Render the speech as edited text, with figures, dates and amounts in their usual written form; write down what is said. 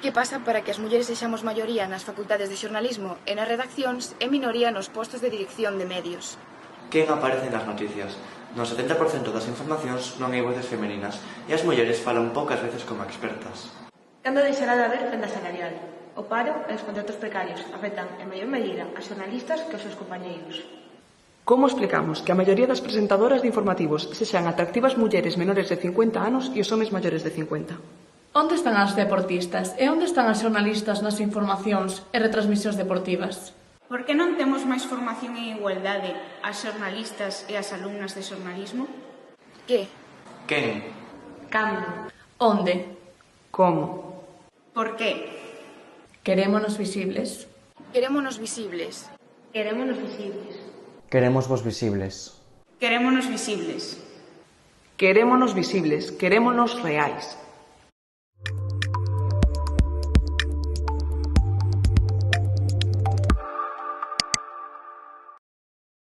Que pasa para que as mulleres sexamos maioría nas facultades de xornalismo e nas redaccións e minoría nos postos de dirección de medios? Quen aparece nas noticias? No 70% das informacións non hai voces femeninas e as mulleres falan poucas veces como expertas. Cando deixará de haber fenda salarial? O paro e os contratos precarios afectan en maior medida a xornalistas que aos seus compañeiros. Como explicamos que a maioría das presentadoras de informativos sexan atractivas mulleres menores de 50 anos e os homes maiores de 50? Onde están as deportistas e onde están as xornalistas nas informacións e retransmisións deportivas? Por que non temos máis formación en igualdade ás xornalistas e ás alumnas de xornalismo? Que? Quen? Cando? Onde? Como? Por que? Querémonos visibles. Querémonos visibles. Querémonos visibles. Queremos vos visibles. Querémonos visibles. Querémonos visibles, querémonos reais.